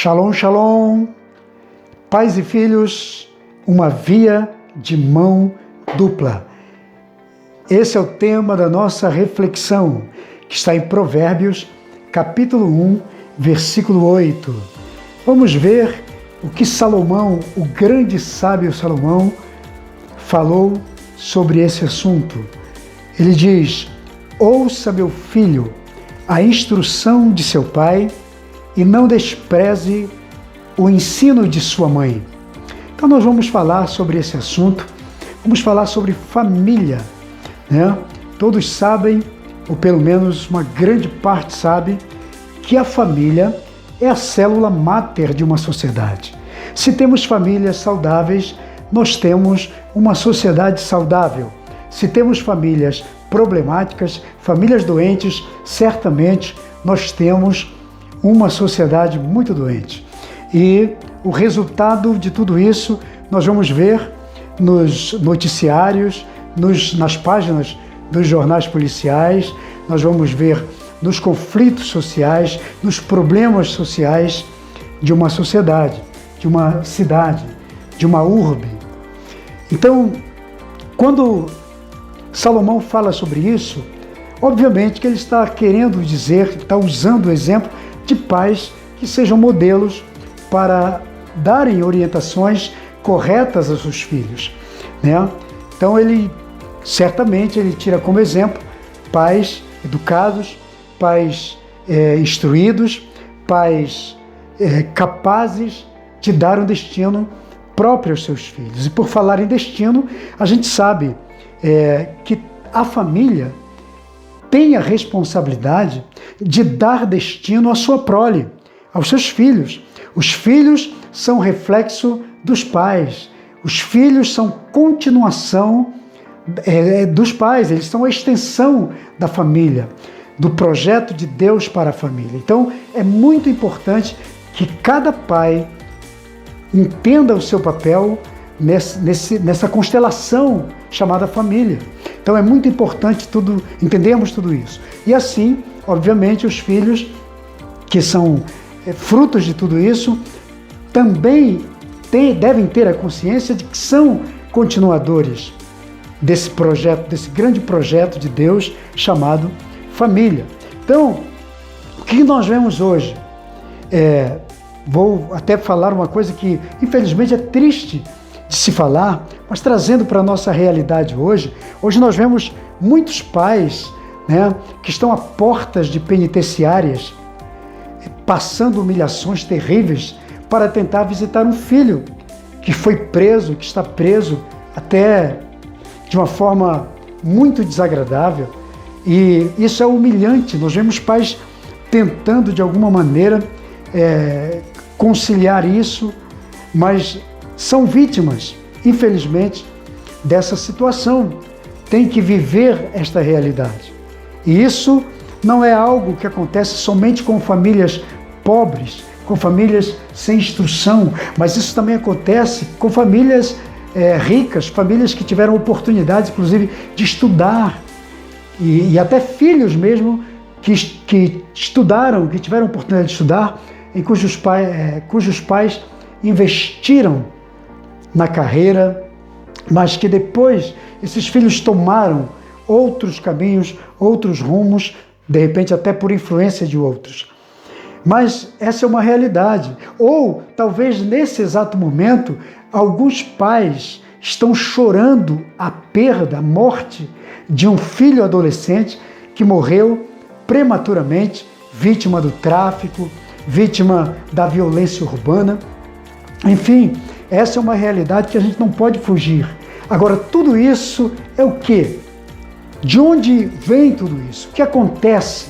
Shalom, shalom, pais e filhos, uma via de mão dupla. Esse é o tema da nossa reflexão, que está em Provérbios, capítulo 1, versículo 8. Vamos ver o que Salomão, o grande sábio Salomão, falou sobre esse assunto. Ele diz: ouça, meu filho, a instrução de seu pai, e não despreze o ensino de sua mãe. Então nós vamos falar sobre esse assunto, vamos falar sobre família, né? Todos sabem, ou pelo menos uma grande parte sabe, que a família é a célula máter de uma sociedade. Se temos famílias saudáveis, nós temos uma sociedade saudável. Se temos famílias problemáticas, famílias doentes, certamente nós temos uma sociedade muito doente. E o resultado de tudo isso nós vamos ver nos noticiários, nas páginas dos jornais policiais, nós vamos ver nos conflitos sociais, nos problemas sociais de uma sociedade, de uma cidade, de uma urbe. Então, quando Salomão fala sobre isso, obviamente que ele está querendo dizer, está usando o exemplo de pais que sejam modelos para darem orientações corretas aos seus filhos, né? Então ele tira como exemplo pais educados, pais instruídos, pais capazes de dar um destino próprio aos seus filhos. E por falar em destino, a gente sabe que a família tem a responsabilidade de dar destino à sua prole, aos seus filhos. Os filhos são reflexo dos pais. Os filhos são continuação dos pais, eles são a extensão da família, do projeto de Deus para a família. Então, é muito importante que cada pai entenda o seu papel nessa constelação chamada família. Então é muito importante entendermos tudo isso. E assim, obviamente, os filhos que são frutos de tudo isso também devem ter a consciência de que são continuadores desse projeto, desse grande projeto de Deus chamado família. Então, o que nós vemos hoje? Vou até falar uma coisa que, infelizmente, é triste de se falar, mas trazendo para a nossa realidade hoje nós vemos muitos pais, né, que estão a portas de penitenciárias, passando humilhações terríveis para tentar visitar um filho que foi preso, que está preso até de uma forma muito desagradável. E isso é humilhante. Nós vemos pais tentando de alguma maneira conciliar isso, mas são vítimas, infelizmente, dessa situação. Tem que viver esta realidade. E isso não é algo que acontece somente com famílias pobres, com famílias sem instrução, mas isso também acontece com famílias ricas, famílias que tiveram oportunidade, inclusive, de estudar, e até filhos mesmo que estudaram, que tiveram oportunidade de estudar, em cujos pais investiram na carreira, mas que depois esses filhos tomaram outros caminhos, outros rumos, de repente até por influência de outros. Mas essa é uma realidade. Ou talvez nesse exato momento, alguns pais estão chorando a perda, a morte de um filho adolescente que morreu prematuramente, vítima do tráfico, vítima da violência urbana. Enfim, essa é uma realidade que a gente não pode fugir. Agora, tudo isso é o quê? De onde vem tudo isso? O que acontece?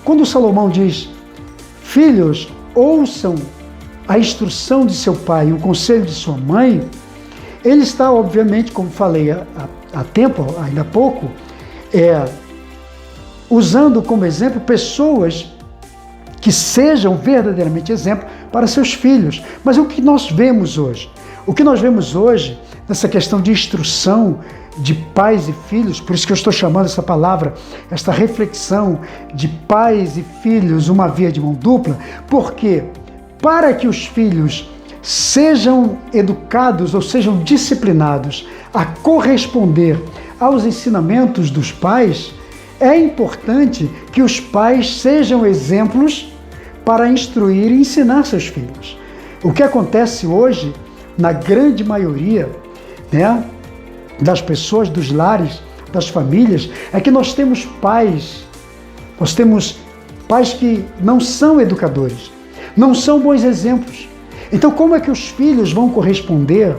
Quando Salomão diz: filhos, ouçam a instrução de seu pai e o conselho de sua mãe, ele está, obviamente, como falei há tempo, ainda há pouco, usando como exemplo pessoas que sejam verdadeiramente exemplo para seus filhos. Mas o que nós vemos hoje? O que nós vemos hoje, nessa questão de instrução, de pais e filhos, por isso que eu estou chamando essa palavra, esta reflexão de pais e filhos, uma via de mão dupla, porque para que os filhos sejam educados ou sejam disciplinados a corresponder aos ensinamentos dos pais, é importante que os pais sejam exemplos para instruir e ensinar seus filhos. O que acontece hoje, na grande maioria, né, das pessoas, dos lares, das famílias, é que nós temos pais que não são educadores, não são bons exemplos. Então, como é que os filhos vão corresponder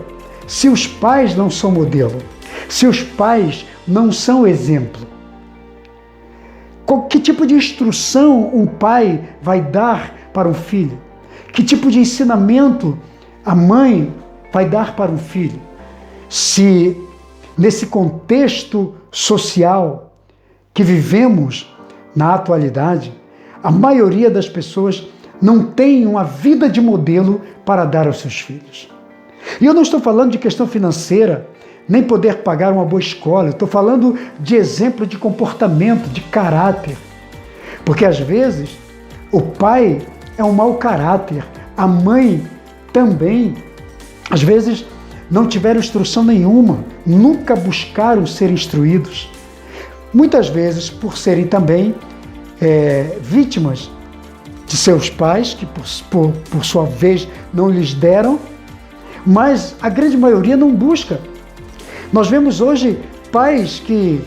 se os pais não são modelo? Se os pais não são exemplo? Que tipo de instrução um pai vai dar para um filho? Que tipo de ensinamento a mãe vai dar para um filho? Se nesse contexto social que vivemos na atualidade, a maioria das pessoas não tem uma vida de modelo para dar aos seus filhos. E eu não estou falando de questão financeira, nem poder pagar uma boa escola, eu estou falando de exemplo de comportamento, de caráter. Porque às vezes o pai é um mau caráter, a mãe também, às vezes não tiveram instrução nenhuma, nunca buscaram ser instruídos. Muitas vezes por serem também vítimas de seus pais, que por sua vez não lhes deram, mas a grande maioria não busca. Nós vemos hoje pais que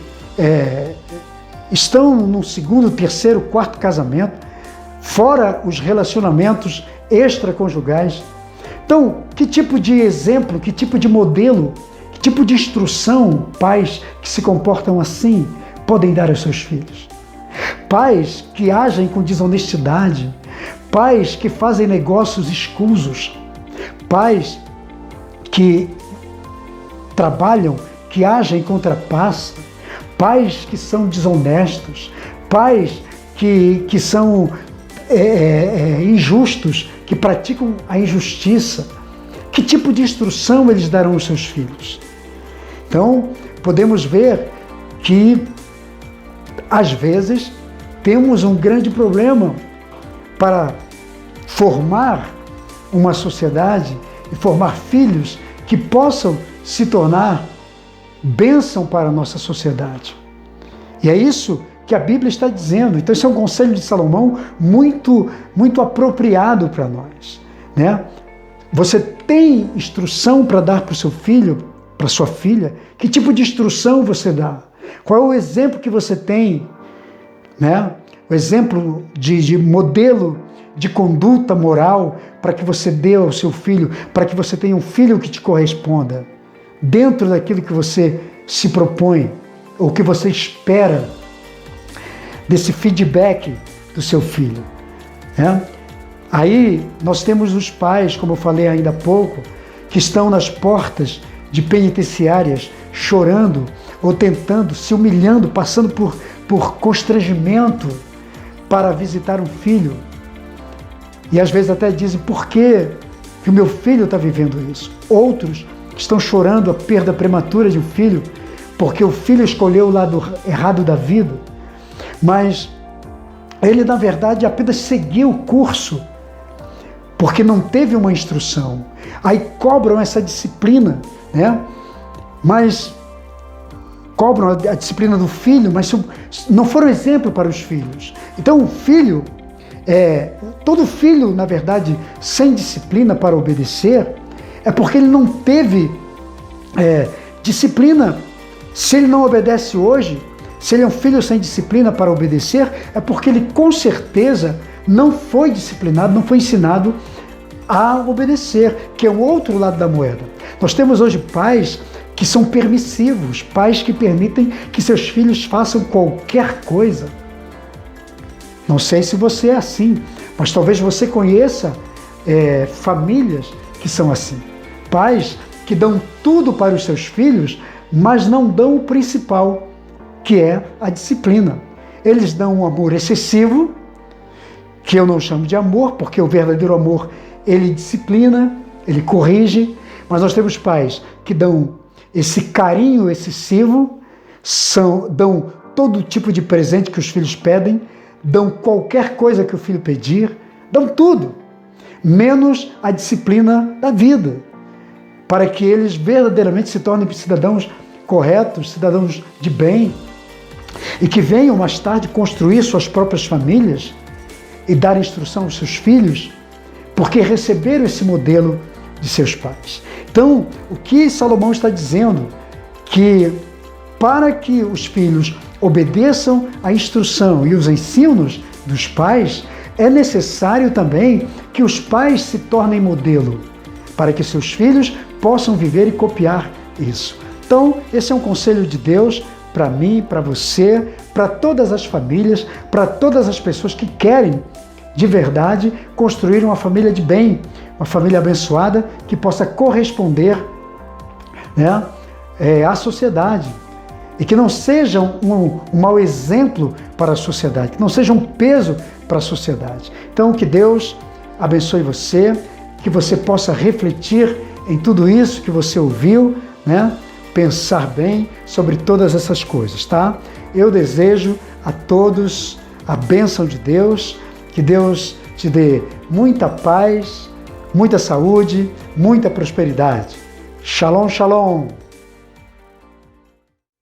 estão no segundo, terceiro, quarto casamento, fora os relacionamentos extraconjugais. Então, que tipo de exemplo, que tipo de modelo, que tipo de instrução pais que se comportam assim podem dar aos seus filhos? Pais que agem com desonestidade, pais que fazem negócios escusos, pais que trabalham, que agem contra a paz, pais que são desonestos, pais que são injustos, que praticam a injustiça. Que tipo de instrução eles darão aos seus filhos? Então, podemos ver que, às vezes, temos um grande problema para formar uma sociedade e formar filhos que possam se tornar bênção para a nossa sociedade. E é isso que a Bíblia está dizendo. Então, esse é um conselho de Salomão muito, muito apropriado para nós, né? Você tem instrução para dar para o seu filho, para a sua filha? Que tipo de instrução você dá? Qual é o exemplo que você tem, né? O exemplo de modelo de conduta moral para que você dê ao seu filho, para que você tenha um filho que te corresponda, dentro daquilo que você se propõe, ou que você espera desse feedback do seu filho, né? Aí nós temos os pais, como eu falei ainda há pouco, que estão nas portas de penitenciárias chorando ou tentando, se humilhando, passando por constrangimento para visitar um filho. E às vezes até dizem, por que o meu filho está vivendo isso? Outros estão chorando a perda prematura de um filho, porque o filho escolheu o lado errado da vida, mas ele, na verdade, apenas seguiu o curso, porque não teve uma instrução. Aí cobram essa disciplina, né? Mas cobram a disciplina do filho, mas não foram exemplo para os filhos. Então o filho, todo filho, na verdade, sem disciplina para obedecer, é porque ele não teve disciplina. Se ele não obedece hoje, se ele é um filho sem disciplina para obedecer, é porque ele com certeza não foi disciplinado, não foi ensinado a obedecer, que é o outro lado da moeda. Nós temos hoje pais que são permissivos, pais que permitem que seus filhos façam qualquer coisa. Não sei se você é assim, mas talvez você conheça famílias que são assim. Pais que dão tudo para os seus filhos, mas não dão o principal, que é a disciplina. Eles dão um amor excessivo, que eu não chamo de amor, porque o verdadeiro amor, ele disciplina, ele corrige, mas nós temos pais que dão esse carinho excessivo, dão todo tipo de presente que os filhos pedem, dão qualquer coisa que o filho pedir, dão tudo, menos a disciplina da vida, para que eles verdadeiramente se tornem cidadãos corretos, cidadãos de bem, e que venham mais tarde construir suas próprias famílias e dar instrução aos seus filhos, porque receberam esse modelo de seus pais. Então, o que Salomão está dizendo? Que para que os filhos obedeçam à instrução e os ensinos dos pais, é necessário também que os pais se tornem modelo, para que seus filhos possam viver e copiar isso. Então, esse é um conselho de Deus para mim, para você, para todas as famílias, para todas as pessoas que querem, de verdade, construir uma família de bem, uma família abençoada que possa corresponder, né, à sociedade. E que não seja um mau exemplo para a sociedade, que não seja um peso para a sociedade. Então, que Deus abençoe você, que você possa refletir em tudo isso que você ouviu, né? Pensar bem sobre todas essas coisas, tá? Eu desejo a todos a bênção de Deus, que Deus te dê muita paz, muita saúde, muita prosperidade. Shalom, shalom!